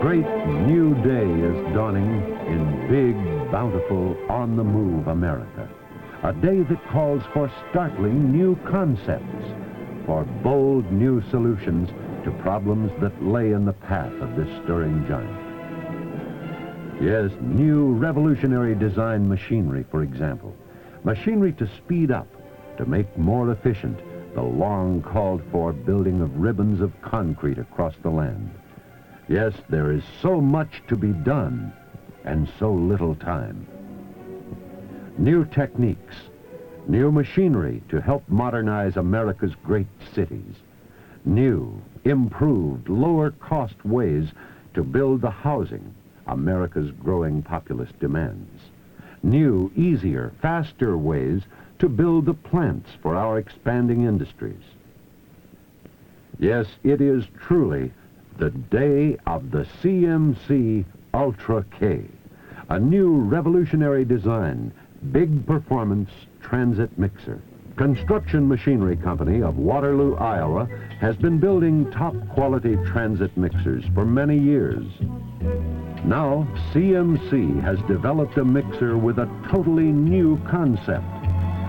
great new day is dawning in big, bountiful, on-the-move America. A day that calls for startling new concepts, for bold new solutions to problems that lay in the path of this stirring giant. Yes, new revolutionary design machinery, for example. Machinery to speed up, to make more efficient the long called-for building of ribbons of concrete across the land. Yes, there is so much to be done, and so little time. New techniques, new machinery to help modernize America's great cities. New, improved, lower-cost ways to build the housing America's growing populace demands. New, easier, faster ways to build the plants for our expanding industries. Yes, it is truly the day of the CMC Ultra K, a new revolutionary design, big performance transit mixer. Construction Machinery Company of Waterloo, Iowa, has been building top-quality transit mixers for many years. Now, CMC has developed a mixer with a totally new concept.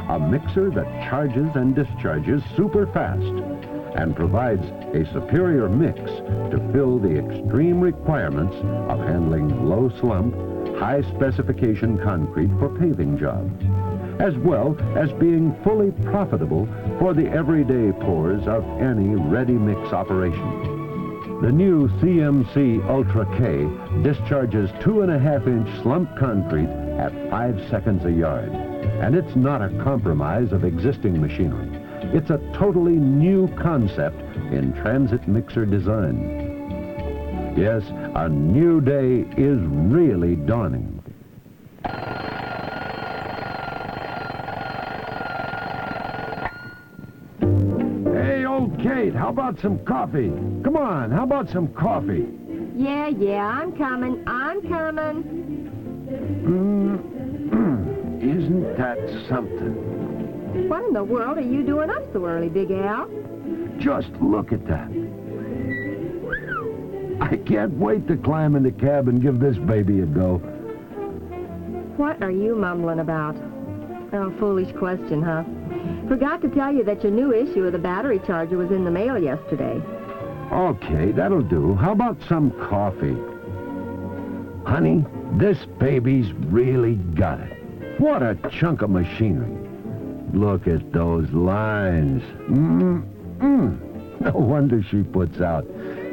A mixer that charges and discharges super fast and provides a superior mix to fill the extreme requirements of handling low slump, high specification concrete for paving jobs, as well as being fully profitable for the everyday pours of any ready-mix operation. The new CMC Ultra K discharges 2.5-inch slump concrete at 5 seconds a yard. And it's not a compromise of existing machinery. It's a totally new concept in transit mixer design. Yes, a new day is really dawning. Hey, old Kate, how about some coffee? Come on, how about some coffee? Yeah, I'm coming. Isn't that something? What in the world are you doing up so early, Big Al? Just look at that. I can't wait to climb in the cab and give this baby a go. What are you mumbling about? Oh, foolish question, huh? Forgot to tell you that your new issue of the battery charger was in the mail yesterday. Okay, that'll do. How about some coffee? Honey, this baby's really got it. What a chunk of machinery. Look at those lines. No wonder she puts out.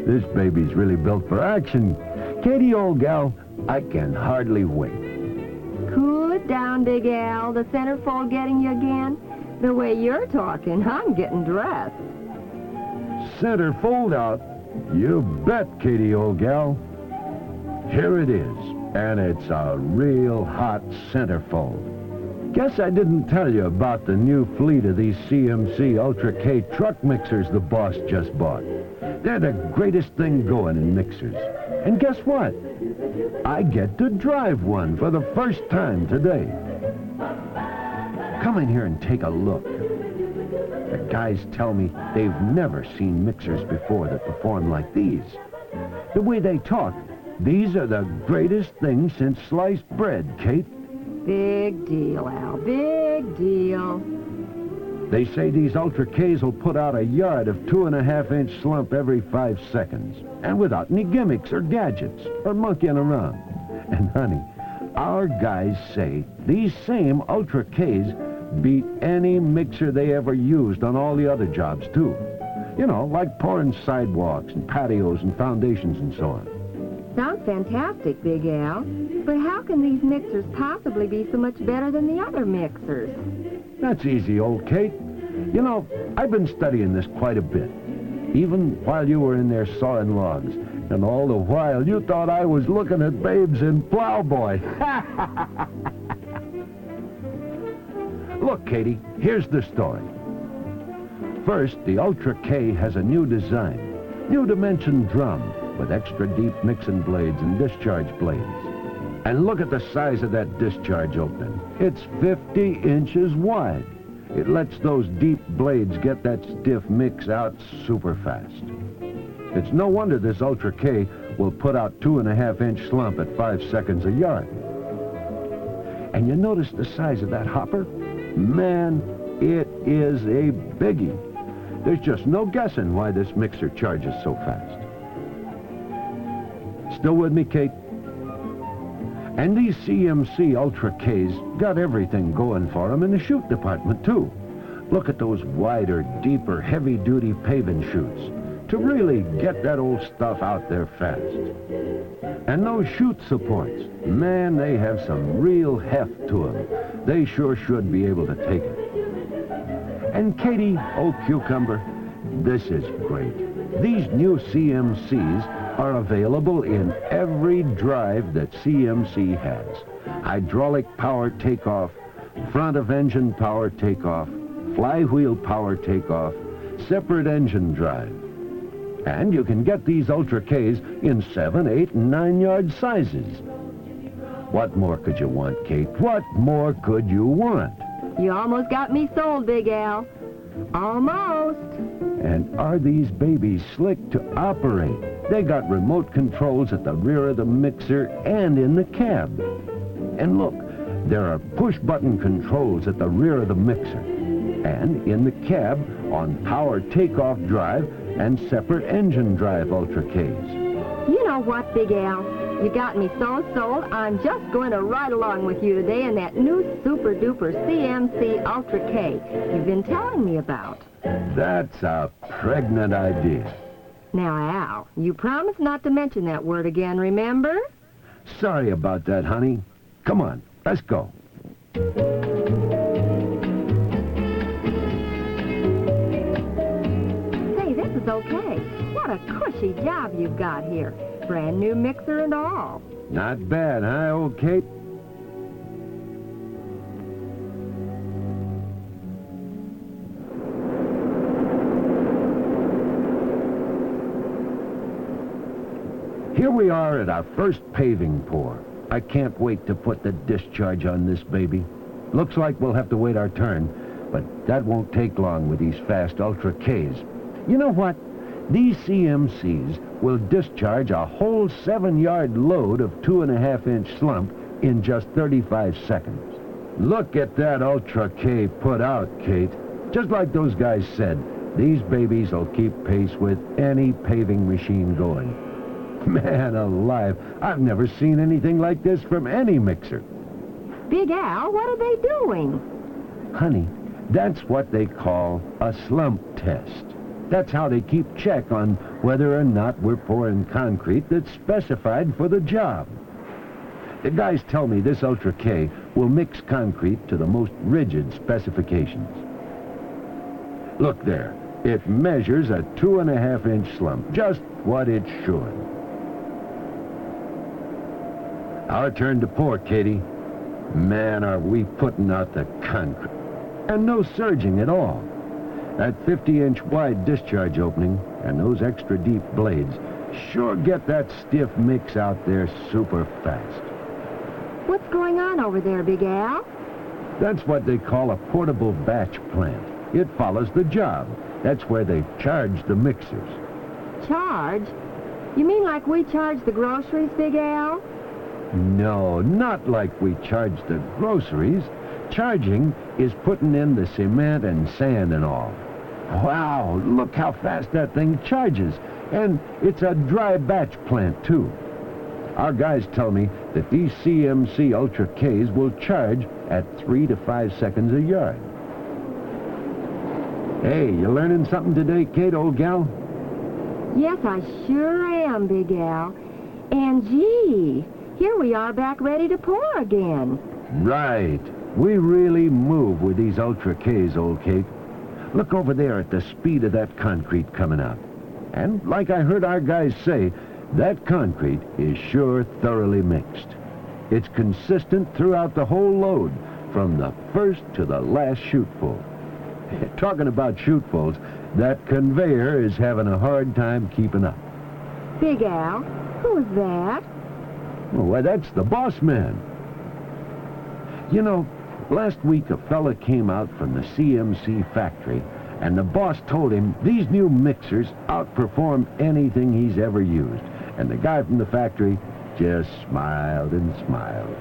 This baby's really built for action. Katie, old gal, I can hardly wait. Cool it down, Big Al. The centerfold getting you again? The way you're talking, I'm getting dressed. Center fold out? You bet, Katie, old gal. Here it is, and it's a real hot centerfold. Guess I didn't tell you about the new fleet of these CMC Ultra K truck mixers the boss just bought. They're the greatest thing going in mixers. And guess what? I get to drive one for the first time today. Come in here and take a look. The guys tell me they've never seen mixers before that perform like these. The way they talk, these are the greatest things since sliced bread, Kate. Big deal, Al. Big deal. They say these Ultra Ks will put out a yard of 2.5-inch slump every 5 seconds, and without any gimmicks or gadgets or monkeying around. And honey, our guys say these same Ultra Ks beat any mixer they ever used on all the other jobs, too. You know, like pouring sidewalks and patios and foundations and so on. Sounds fantastic, Big Al. But how can these mixers possibly be so much better than the other mixers? That's easy, old Kate. You know, I've been studying this quite a bit, even while you were in there sawing logs. And all the while, you thought I was looking at babes in Plowboy. Look, Katie, here's the story. First, the Ultra K has a new design, new dimension drum with extra deep mixing blades and discharge blades. And look at the size of that discharge opening. It's 50 inches wide. It lets those deep blades get that stiff mix out super fast. It's no wonder this Ultra K will put out 2.5-inch slump at 5 seconds a yard. And you notice the size of that hopper? Man, it is a biggie. There's just no guessing why this mixer charges so fast. Still with me, Kate? And these CMC Ultra Ks got everything going for them in the chute department, too. Look at those wider, deeper, heavy-duty paving chutes to really get that old stuff out there fast. And those chute supports, man, they have some real heft to them. They sure should be able to take it. And Katie, oh cucumber, this is great. These new CMCs are available in every drive that CMC has. Hydraulic power takeoff, front of engine power takeoff, flywheel power takeoff, separate engine drive. And you can get these Ultra Ks in 7, 8, and 9-yard sizes. What more could you want, Kate? What more could you want? You almost got me sold, Big Al. Almost. And are these babies slick to operate? They got remote controls at the rear of the mixer and in the cab. And look, there are push-button controls at the rear of the mixer and in the cab on power takeoff drive and separate engine drive Ultra Ks. You know what, Big Al? You got me so sold, I'm just going to ride along with you today in that new super-duper CMC Ultra K you've been telling me about. That's a pregnant idea. Now, Al, you promised not to mention that word again, remember? Sorry about that, honey. Come on, let's go. Say, this is okay. What a cushy job you've got here. Brand new mixer and all. Not bad, huh, old Kate? Here we are at our first paving pour. I can't wait to put the discharge on this baby. Looks like we'll have to wait our turn, but that won't take long with these fast Ultra Ks. You know what? These CMCs will discharge a whole 7-yard load of 2.5-inch slump in just 35 seconds. Look at that Ultra K put out, Kate. Just like those guys said, these babies will keep pace with any paving machine going. Man alive, I've never seen anything like this from any mixer. Big Al, what are they doing? Honey, that's what they call a slump test. That's how they keep check on whether or not we're pouring concrete that's specified for the job. The guys tell me this Ultra K will mix concrete to the most rigid specifications. Look there, it measures a 2.5-inch slump, just what it should. Our turn to pour, Katie. Man, are we putting out the concrete. And no surging at all. That 50-inch wide discharge opening and those extra deep blades sure get that stiff mix out there super fast. What's going on over there, Big Al? That's what they call a portable batch plant. It follows the job. That's where they charge the mixers. Charge? You mean like we charge the groceries, Big Al? No, not like we charge the groceries. Charging is putting in the cement and sand and all. Wow, look how fast that thing charges. And it's a dry batch plant, too. Our guys tell me that these CMC Ultra Ks will charge at 3 to 5 seconds a yard. Hey, you learning something today, Kate, old gal? Yes, I sure am, Big Al. And gee, here we are back ready to pour again. Right. We really move with these Ultra Ks, old Kate. Look over there at the speed of that concrete coming out. And like I heard our guys say, that concrete is sure thoroughly mixed. It's consistent throughout the whole load, from the first to the last chuteful. Talking about chutefuls, that conveyor is having a hard time keeping up. Big Al, who's that? Oh, why, that's the boss man. You know, last week a fella came out from the CMC factory, and the boss told him these new mixers outperform anything he's ever used, And the guy from the factory just smiled and smiled.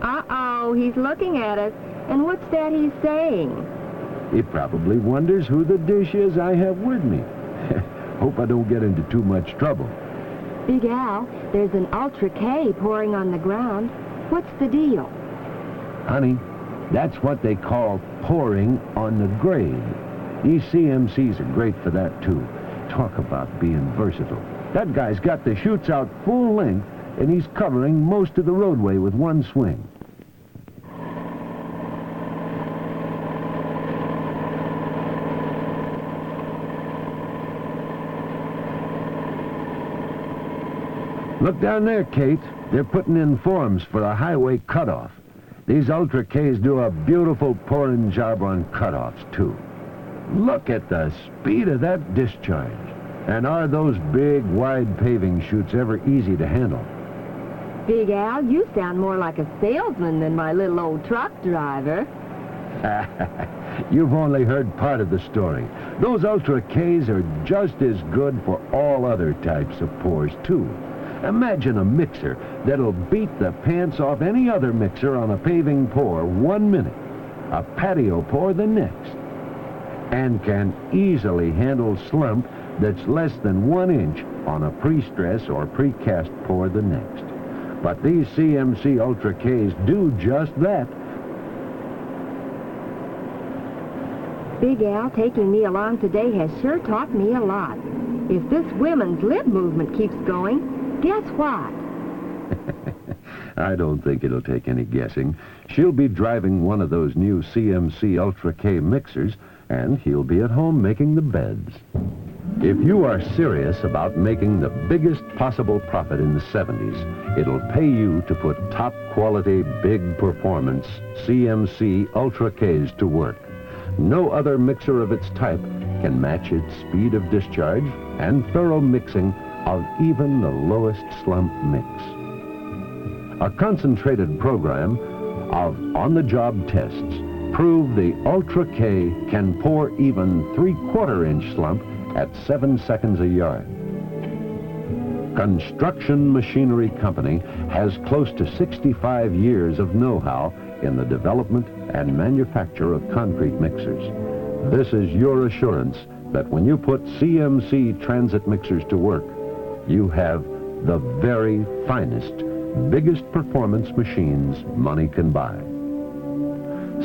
Uh-oh, he's looking at us. And what's that he's saying? He probably wonders who the dish is I have with me. Hope I don't get into too much trouble. Big Al, there's an Ultra K pouring on the ground. What's the deal? Honey, that's what they call pouring on the grade. These CMCs are great for that, too. Talk about being versatile. That guy's got the chutes out full length, and he's covering most of the roadway with one swing. Look down there, Kate. They're putting in forms for a highway cutoff. These Ultra Ks do a beautiful pouring job on cutoffs, too. Look at the speed of that discharge. And are those big, wide paving chutes ever easy to handle? Big Al, you sound more like a salesman than my little old truck driver. You've only heard part of the story. Those Ultra Ks are just as good for all other types of pours, too. Imagine a mixer that'll beat the pants off any other mixer on a paving pour 1 minute, a patio pour the next, and can easily handle slump that's less than 1 inch on a pre-stress or precast pour the next. But these CMC Ultra Ks do just that. Big Al, taking me along today has sure taught me a lot. If this women's lib movement keeps going, guess what? I don't think it'll take any guessing. She'll be driving one of those new CMC Ultra K mixers, and he'll be at home making the beds. If you are serious about making the biggest possible profit in the 70s, it'll pay you to put top-quality, big-performance CMC Ultra Ks to work. No other mixer of its type can match its speed of discharge and thorough mixing of even the lowest slump mix. A concentrated program of on-the-job tests prove the Ultra K can pour even 3/4-inch slump at 7 seconds a yard. Construction Machinery Company has close to 65 years of know-how in the development and manufacture of concrete mixers. This is your assurance that when you put CMC transit mixers to work, you have the very finest, biggest performance machines money can buy.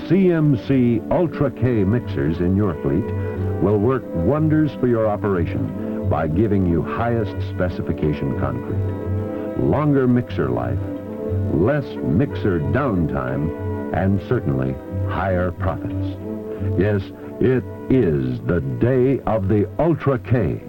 CMC Ultra K mixers in your fleet will work wonders for your operation by giving you highest specification concrete, longer mixer life, less mixer downtime, and certainly higher profits. Yes, it is the day of the Ultra K.